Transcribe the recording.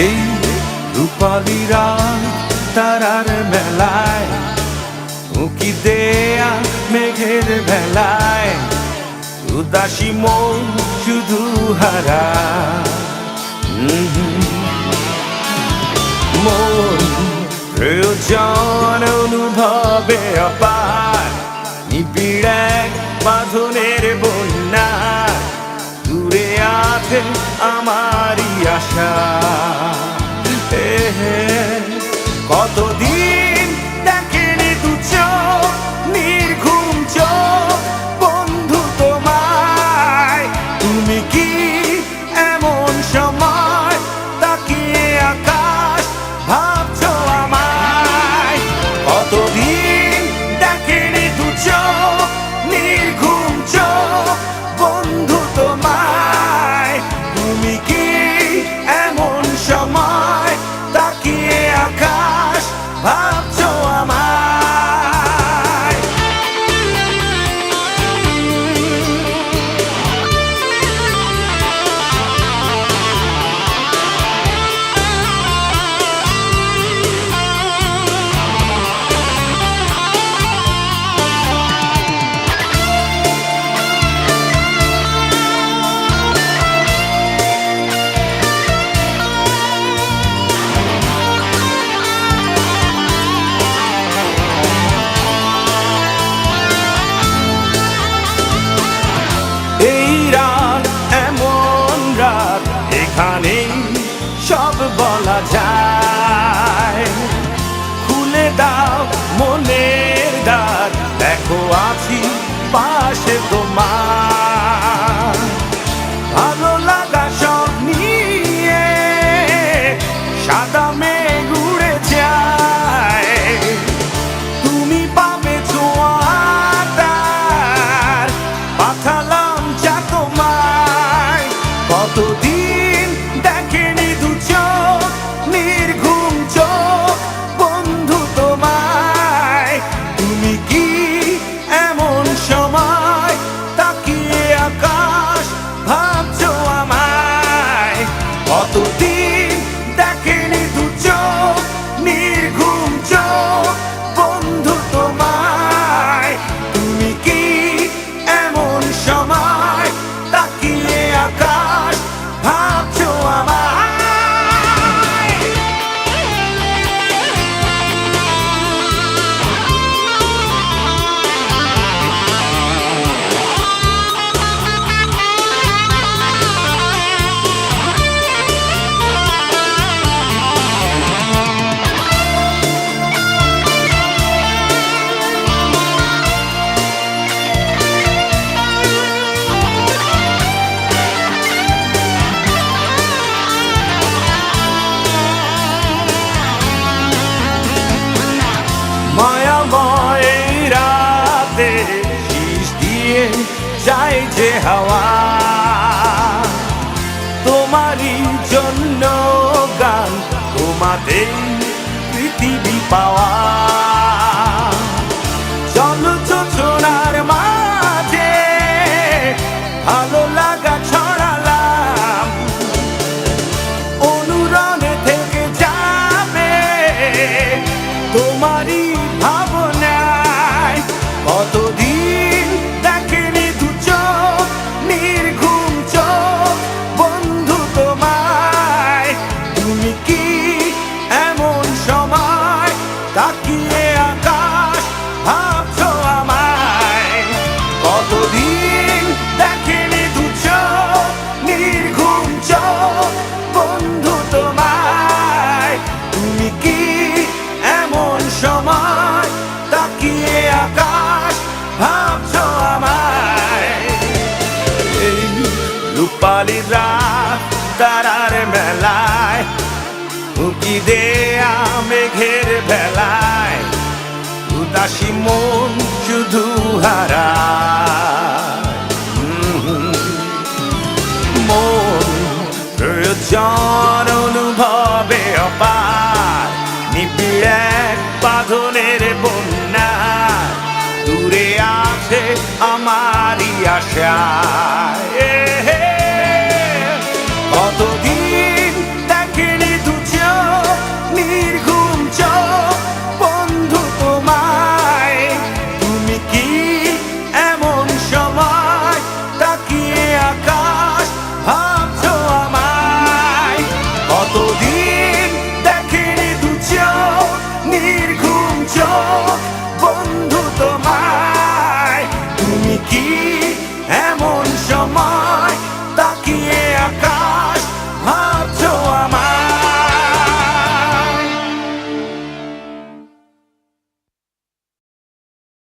এই রূপালী রাত তারার মেলায়, উঁকি দেয়া মেঘের ভেলায়, উদাসী মন শুধু হারা। মন প্রয়োজন অনুভবে অপার, নিবিড় এক বাঁধনের বন্যা, দূরে আছে আমারই আশা। কতদিন দেখেনি দু চোখ, নির্ঘুম চোখ বন্ধু তোমায়। তুমি কি এমন সময় তাকিয়ে আকাশ ভাবছো আমায়? কতদিন দেখেনি দু চোখ, নির্ঘুম চোখ বন্ধু তোমায়। তুমি কি এমন সময় তাকিয়ে আকাশ ভাবছো আমায়? এখানেই সব বলা যায়, খুলে দাও মনের দ্বার, দেখো আছি পাশে তোমার। ভালো লাগা সব নিয়ে সাদা মেঘ উড়ে যায়, তুমি পাবে ছোঁয়াটার, পাঠালাম যা তোমায়। কতদিন দেখেনি দু চোখ, নির্ঘুম চোখ বন্ধু তোমায়। তুমি কি এমন সময় তাকিয়ে আকাশ ভাবছো আমায়? কতদিন দেখেনি দু চোখ, নির্ঘুম চোখ বন্ধু তোমায়। তুমি কি এমন সময় তাকিয়ে আকাশ ভাবছো আমায়? মায়াময় রাতে শীষ দিয়ে যায় যে হাওয়া, তোমারই জন্য গান, তোমাদের পৃথিবী পাওয়া। চলো যোজনার মাঝে ভালো লাগা ছড়ালাম, অনুরণে থেকে যাবে তোমারই ভাবনায়। কতদিন দেখেনি দু চোখ, নির্ঘুম চোখ বন্ধু তোমায়। তুমি কি এমন সময় তাকিয়ে আকাশ ভাবছো আমায়? কতদিন দেখেনি দু চোখ, নির্ঘুম চোখ বন্ধু তোমায়। তুমি কি এমন সময় তাকিয়ে আকাশ ভাবছো আমায়? এই রূপালী রাত তারার মেলায়, উঁকি দেয়া মেঘের ভেলায়, উদাসী মন শুধু হারায়। মন প্রয়োজন অনুভবে অপার, নিবিড় এক বাঁধনের বন্যা, দূরে আছে আমারই আশা।